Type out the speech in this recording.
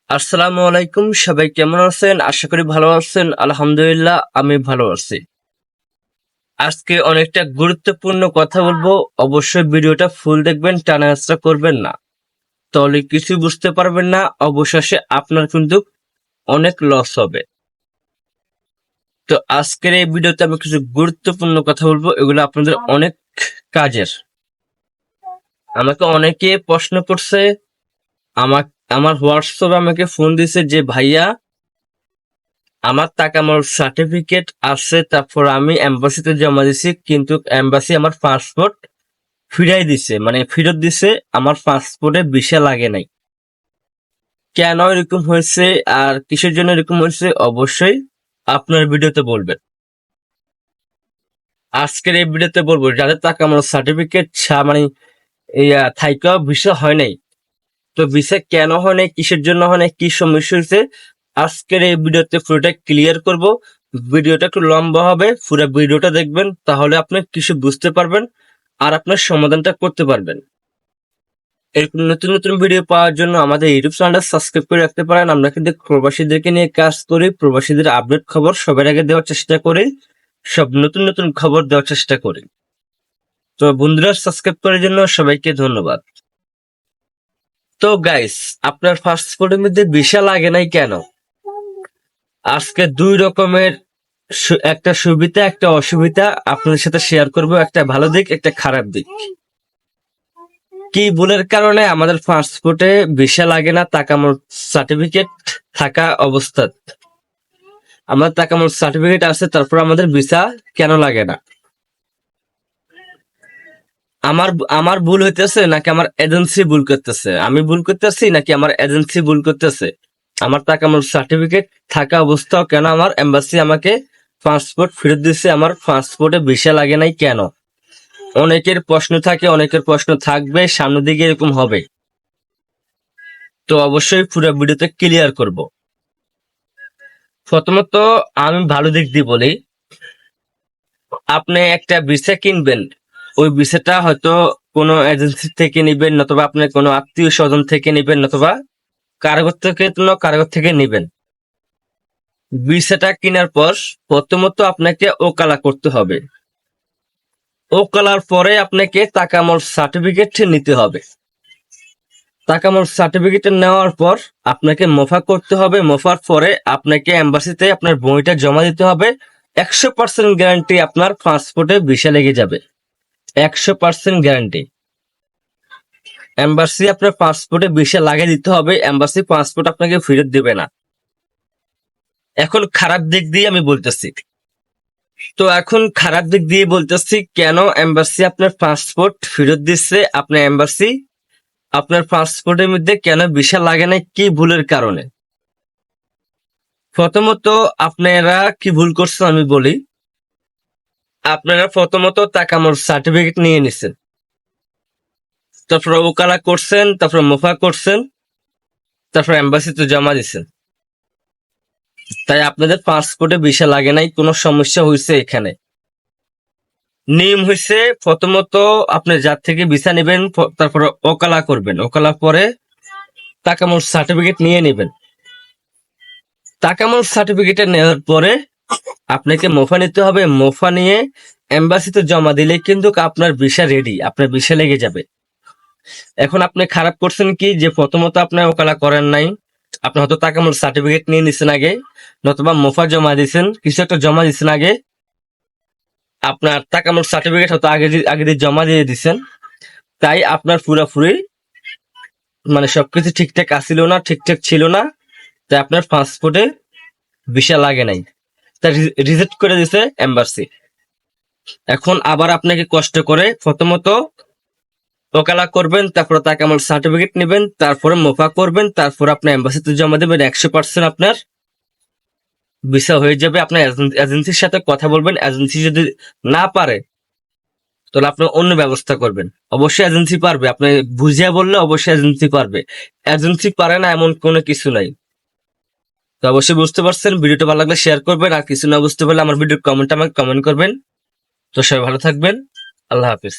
আসসালামু আলাইকুম, সবাই কেমন আছেন? আশা করি ভালো আছেন। আলহামদুলিল্লাহ, আমি ভালো আছি। আজকে অনেকটা গুরুত্বপূর্ণ কথা বলবো। অবশ্যই ভিডিওটা ফুল দেখবেন, টানা হেঁচড়া করবেন না, তাহলে কিছু বুঝতে পারবেন না। অবশেষে আপনার কিন্তু অনেক লস হবে। তো আজকের এই ভিডিওতে আমি কিছু গুরুত্বপূর্ণ কথা বলবো, এগুলো আপনাদের অনেক কাজের। আমাকে অনেকে প্রশ্ন করছে, আমার আমার হোয়াটসঅ্যাপে আমাকে ফোন দিছে যে ভাইয়া, আমার টাকা আমার সার্টিফিকেট আছে, তারপর আমি এম্বাসিতে জমা দিছি, কিন্তু এম্বাসি আমার পাসপোর্ট ফিরাই দিছে, মানে ফেরত দিছে। আমার পাসপোর্টে ভিসা লাগে নাই। কেন এরকম হয়েছে আর কিসের জন্য এরকম হয়েছে, অবশ্যই আপনার ভিডিওতে বলবেন। আজকের এই ভিডিওতে বলবো যাদের টাকা আমার সার্টিফিকেট মানে থাইকা ভিসা হয় নাই। তো ভিসা কেন হয় নাই, কিসের জন্য হয় নাই, কি সমস্যা হয়েছে, আজকের এই ভিডিওতে পুরোটা ক্লিয়ার করব। ভিডিওটা একটু লম্বা হবে, পুরো ভিডিওটা দেখবেন, তাহলে আপনি কিছু বুঝতে পারবেন আর আপনার সমাধানটা করতে পারবেন। এরকম নতুন নতুন ভিডিও পাওয়ার জন্য আমাদের ইউটিউব চ্যানেলটা সাবস্ক্রাইব করে রাখতে পারেন। আমরা কিন্তু প্রবাসীদেরকে নিয়ে কাজ করি, প্রবাসীদের আপডেট খবর সবার আগে দেওয়ার চেষ্টা করি, সব নতুন নতুন খবর দেওয়ার চেষ্টা করি। তো বন্ধুরা, সাবস্ক্রাইব করার জন্য সবাইকে ধন্যবাদ। তো গাইস, আপনার পাসপোর্টের মধ্যে ভিসা লাগে নাই কেন? আজকে দুই রকমের একটা সুবিধা একটা অসুবিধা আপনাদের সাথে শেয়ার করব, একটা ভালো দিক একটা খারাপ দিক। কি ভুলের কারণে আমাদের পাসপোর্টে ভিসা লাগে না টাকামোর সার্টিফিকেট থাকা অবস্থা? আমাদের টাকামোর সার্টিফিকেট আছে, তারপর আমাদের ভিসা কেন লাগে না? আমার আমার ভুল হইতেছে নাকি আমার এজেন্সি ভুল করতেছে? আমি ভুল করতেছি নাকি আমার এজেন্সি ভুল করতেছে? আমার টাকামোর সার্টিফিকেট থাকা অবস্থাও কেন আমার এম্বাসি আমাকে পাসপোর্ট ফেরত দিচ্ছে, আমার পাসপোর্টে ভিসা লাগে নাই কেন? অনেকের প্রশ্ন থাকে, অনেকের প্রশ্ন থাকবে, সামনের দিকে এরকম হবে। তো অবশ্যই পুরো ভিডিওতে ক্লিয়ার করব। প্রথমত আমি ভালো দিক দিয়ে বলি, আপনি একটা ভিসা কিনবেন, ওই ভিসাটা হয়তো কোনো এজেন্সি থেকে নিবেন, নতুবা আপনার কোনো আত্মীয় স্বজন থেকে নিবেন, নতুবা কারাগার থেকে নিবেন। ভিসাটা কেনার পর প্রথমত আপনাকে ওকালা করতে হবে। ওকালার পরে আপনাকে টাকামোর সার্টিফিকেট নিতে হবে। টাকামোর সার্টিফিকেট নেওয়ার পর আপনাকে মোফা করতে হবে। মোফার পরে আপনাকে এম্বাসিতে আপনার বইটা জমা দিতে হবে। 100% গ্যারান্টি আপনার পাসপোর্টে ভিসা লেগে যাবে। 100% গ্যারান্টি। এম্বাসি আপনার পাসপোর্টে ভিসা লাগিয়ে দিতে হবে, এম্বাসি পাসপোর্ট আপনাকে ফেরত দেবে না। এখন খারাপ দিক দিয়ে আমি বলতেছি। তো এখন খারাপ দিক দিয়ে বলতেছি, কেন এম্বাসি আপনার পাসপোর্ট ফেরত দিচ্ছে, আপনার এম্বাসি আপনার পাসপোর্টের মধ্যে কেন ভিসা লাগে না, কি ভুলের কারণে? প্রথমত আপনারা কি ভুল করছেন আমি বলি। আপনারা প্রথমত টাকামোর সার্টিফিকেট নিয়ে নিছেন, তারপর ওকালা করছেন, তারপর মোফা করছেন, তারপর এম্বাসিতে জমা দিচ্ছেন। তাই আপনাদের পাসপোর্টে ভিসা লাগে নাই, কোনো সমস্যা হয়েছে এখানে? নিয়ম হয়েছে, প্রথমত আপনি যার থেকে ভিসা নেবেন, তারপর ওকালা করবেন, ওকালা পরে টাকামোর সার্টিফিকেট নিয়ে নেবেন। টাকামোর সার্টিফিকেট নেওয়ার পরে আপনাকে মোফা নিতে হবে। মোফা নিয়ে এম্বাসিতে জমা দিলে কিন্তু আপনার ভিসা রেডি, আপনার ভিসা লেগে যাবে। এখন আপনি খারাপ করছেন কি, যে প্রথমত আপনার ওকালা করেন নাই, আপনি হয়তো টাকামোর সার্টিফিকেট নিয়ে নিছেন আগে, নতুবা মোফা জমা দিয়েছেন, কিছু একটা জমা দিচ্ছেন আগে, আপনার টাকামোর সার্টিফিকেট হয়তো আগে দিয়ে জমা দিয়ে দিচ্ছেন। তাই আপনার পুরোপুরি মানে সবকিছু ঠিকঠাক আসছিল না, ঠিকঠাক ছিল না, তাই আপনার পাসপোর্টে ভিসা লাগে নাই, তা রিজেক্ট করে দিছে এম্বাসি। এখন আবার আপনাকে কষ্ট করে প্রথমত ওকালা করবেন, তারপর টাকামোর সার্টিফিকেট নেবেন, তারপরে মোফা করবেন, তারপর আপনার এম্বাসিতে জমা দেবেন। 100% আপনার ভিসা হয়ে যাবে। আপনার এজেন্সির সাথে কথা বলবেন, এজেন্সি যদি না পারে তাহলে আপনি অন্য ব্যবস্থা করবেন। অবশ্যই এজেন্সি পারবে, আপনি বুঝিয়ে বললে অবশ্যই এজেন্সি পারবে। এজেন্সি পারে না এমন কোনো কিছু নাই। তো অবশ্যই বুঝতে পারছেন। ভিডিওটা ভালো লাগলে শেয়ার করবেন, আর কিছু না বুঝতে পারলে আমার ভিডিও কমেন্ট আমাকে কমেন্ট করবেন। তো সবাই ভালো থাকবেন। আল্লাহ হাফিজ।